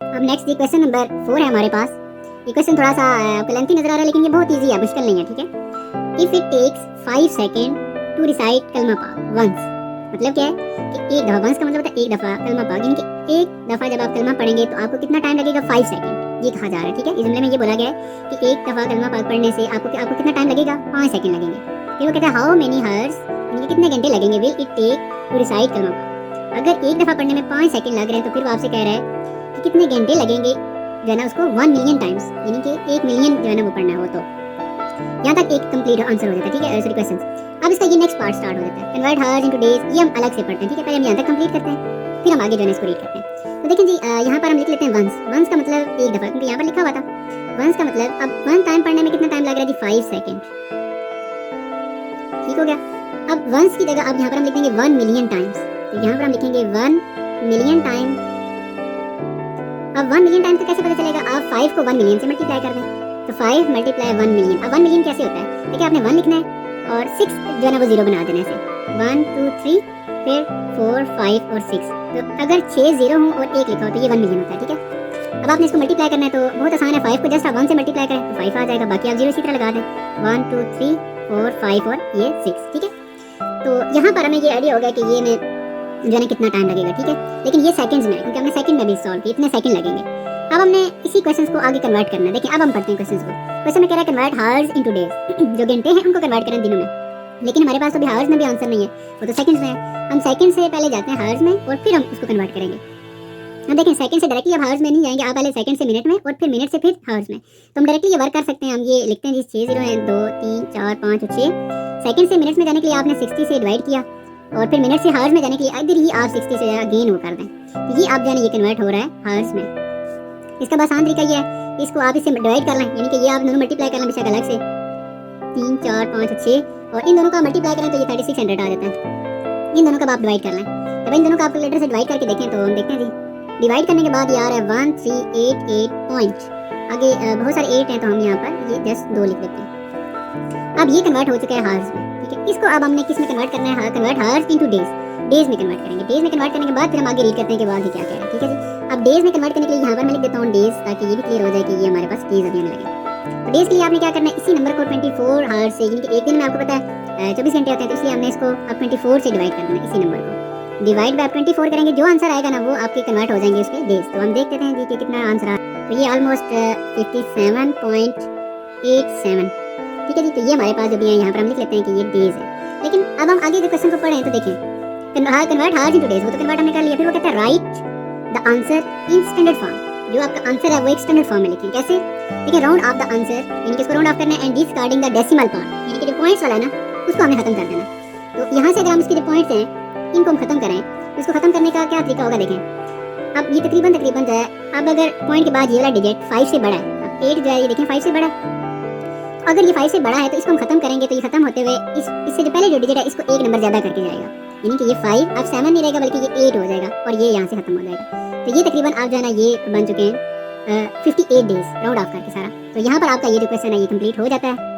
अब next question number 4 है हमारे पास। ये क्वेश्चन थोड़ा सा आपको लेंथी नजर आ रहा है, लेकिन ये बहुत इजी है, मुश्किल नहीं है, ठीक है। If it takes 5 second to recite कलमा पाक वंस, मतलब क्या है कि एक दफा, वंस का मतलब होता है एक दफा, कलमा पाक यानी कि एक दफा जब आप कलमा पढ़ेंगे तो आपको कितना टाइम लगेगा, 5 सेकंड, ये कहा जा रहा है, ठीक है। इस जुमले में ये बोला गया है कि एक दफा कलमा पाक पढ़ने से आपको कितना टाइम लगेगा, 5 सेकंड लगेंगे। फिर वो कहता है हाउ मेनी हर्स, यानी कि कितने घंटे लगेंगे, will it take to recite कलमा पाक। अगर एक दफा पढ़ने में 5 सेकंड लग रहे हैं तो फिर वो आपसे कह रहा है कि कितने घंटे लगेंगे जो है ना उसको 1 मिलियन टाइम्स, यानी कि 1 मिलियन जो है ना वो पढ़ना है वो। तो यहाँ तक एक कंप्लीट आंसर हो जाता है, ठीक है, सॉरी क्वेश्चन। अब इसका ये नेक्स्ट पार्ट स्टार्ट हो जाता है, कन्वर्ट हावर्स इनटू डेज, ये हम अलग से पढ़ते हैं, ठीक है। पहले हम यहाँ तक कंप्लीट करते हैं, फिर हम आगे जो है इसको रीड करते हैं। तो देखें जी, यहाँ पर हम लिख लेते हैं वंस। वंस का मतलब एक दफा, क्योंकि यहाँ पर लिखा हुआ था वंस का मतलब। अब 1 टाइम पढ़ने में कितना टाइम लग रहा है जी, 5 सेकंड, ठीक हो गया। अब वंस की जगह अब यहाँ पर हम लिखेंगे 1 मिलियन टाइम्स, तो यहाँ पर हम लिखेंगे 1 मिलियन टाइम। अब 1 मिलियन टाइम तो कैसे पता चलेगा, आप 5 को 1 मिलियन से मल्टीप्लाई कर दें, तो 5 मल्टीप्लाई 1 मिलियन। अब 1 मिलियन कैसे होता है, देखिए आपने 1 लिखना है और 6 जो है ना वो 0 बना देना है, 1 2 3 फिर 4 5 और 6। तो अगर 6 0 हो और 1 लिखा हो तो ये 1 मिलियन होता है, ठीक है। अब आपने इसको मल्टीप्लाई करना है तो बहुत आसान है, 5 को जस्ट आप 1 से मल्टीप्लाई करें तो 5 आ जाएगा, बाकी आप 0 इसी तरह लगा दें, 1 2 3 4 5 और ये 6, ठीक है। तो यहाँ पर हमें ये आइडिया हो गया कि ये में जो है ना कितना टाइम लगेगा, ठीक है। लेकिन ये सेकंड्स में, क्योंकि हमने सेकंड में भी सॉल्व किया, इतने सेकंड लगेंगे। अब हमने इसी क्वेश्चंस को आगे कन्वर्ट करना है। देखिए अब हम पढ़ते हैं क्वेश्चंस को। क्वेश्चन में कह रहा है कन्वर्ट हावर्स इनटू डेज, जो घंटे हैं उनको कन्वर्ट करें दिनों में। लेकिन हमारे पास तो अभी हावर्स में भी आंसर नहीं है, वो तो सेकंड्स में है। हम सेकंड से पहले जाते हैं हावर्स में और फिर हम उसको कन्वर्ट करेंगे। अब देखें सेकंड से डायरेक्टली अब हावर्स में नहीं जाएंगे, आप पहले सेकंड से मिनट में और फिर मिनट से फिर हावर्स में। तो हम डायरेक्टली ये वर्क कर सकते हैं। हम ये लिखते हैं जी 6 0 हैं 2 3 4 5 और 6। सेकंड से मिनट में जाने के लिए आपने 60 से डिवाइड किया और फिर मिनट से हावर्स में जाने के लिए इधर ही आप 60 से अगेन वो कर दें, तो ये आप जाने ये कन्वर्ट हो रहा है हावर्स में। इसका बस आसान तरीका ये है, इसको आप इससे डिवाइड कर लें, यानी कि ये आप दोनों मल्टीप्लाई कर लें बेशक अलग से, 3 4 5 और 6, और इन दोनों का मल्टीप्लाई करें तो ये 3600 आ जाता है। इन दोनों का आप डिवाइड कर लें। अब इन दोनों का आप कैलकुलेटर से डिवाइड करके देखें तो हम देखते हैं जी, डिवाइड करने के बाद ये आ रहा है 1388 पॉइंट, आगे बहुत सारे 8 हैं तो हम यहाँ पर ये जस्ट 2 लिख देते हैं। अब ये कन्वर्ट हो चुका है हावर्स में, ठीक है। इसको अब हमने किस में कन्वर्ट करना है, convert hours into days, days में कन्वर्ट करेंगे। डेज में कन्वर्ट करने के बाद फिर हम आगे रीड करते हैं कि आगे क्या कह रहा है, ठीक है जी। अब डेज में कन्वर्ट करने के लिए यहाँ पर मैं लिख देता हूँ डेज, ताकि ये भी क्लियर हो जाए कि ये हमारे पास डेज अभी आने लगे। तो डेज के लिए आपने क्या करना है, इसी नंबर को 24 हावर्स से, यानी कि एक दिन में आपको पता है 24 घंटे होते हैं, तो इसलिए हमने इसको अब 24 से डिवाइड कर देना है। इसी नंबर को डिवाइड बाय 24 करेंगे, जो आंसर आएगा ना वो आपके कन्वर्ट हो जाएंगे उसके डेज। तो हम देख लेते हैं जी कि कितना आंसर आया। तो ये ऑलमोस्ट 57.87, ठीक है जी। तो ये हमारे पास जो भी है यहाँ पर हम लिख लेते हैं कि ये डेज है। लेकिन अब हम आगे जो क्वेश्चन को पढ़ें तो देखें कन्वर्ट हावर्स इनटू डेज, वो तो कन्वर्ट हमने कर लिया। फिर वो कहता है right the answer in standard form, जो आपका आंसर है वो एक स्टैंडर्ड फॉर्म में लिखें। कैसे, देखिए राउंड ऑफ द आंसर, यानी कि इसको राउंड ऑफ करना है, and discarding the decimal part, यानी कि जो पॉइंट्स वाला है ना उसको हमने खत्म कर देना। तो यहाँ से अगर हम इसके जो पॉइंट्स हैं इनको हम खत्म करें तो इसको खत्म करने का क्या तरीका होगा, देखें। अब ये तकरीबन जो है, अब अगर पॉइंट के बाद ये वाला डिजिट 5 से बड़ा है, अब 8 जो है ये देखें 5 से बड़ा है, तो अगर ये 5 से बड़ा है तो इसको हम खत्म करेंगे तो ये खत्म होते हुए इससे जो पहले जो डिजिट है इसको एक नंबर ज्यादा करके जाएगा, यानी कि ये 5 अब 7 नहीं रहेगा बल्कि ये 8 हो जाएगा और ये यहाँ से खत्म हो जाएगा। तो ये तकरीबन आप जो है ना ये बन चुके हैं 58 डेज राउंड ऑफ करके सारा। तो यहाँ पर आपका ये जो क्वेश्चन है ये कंप्लीट हो जाता है।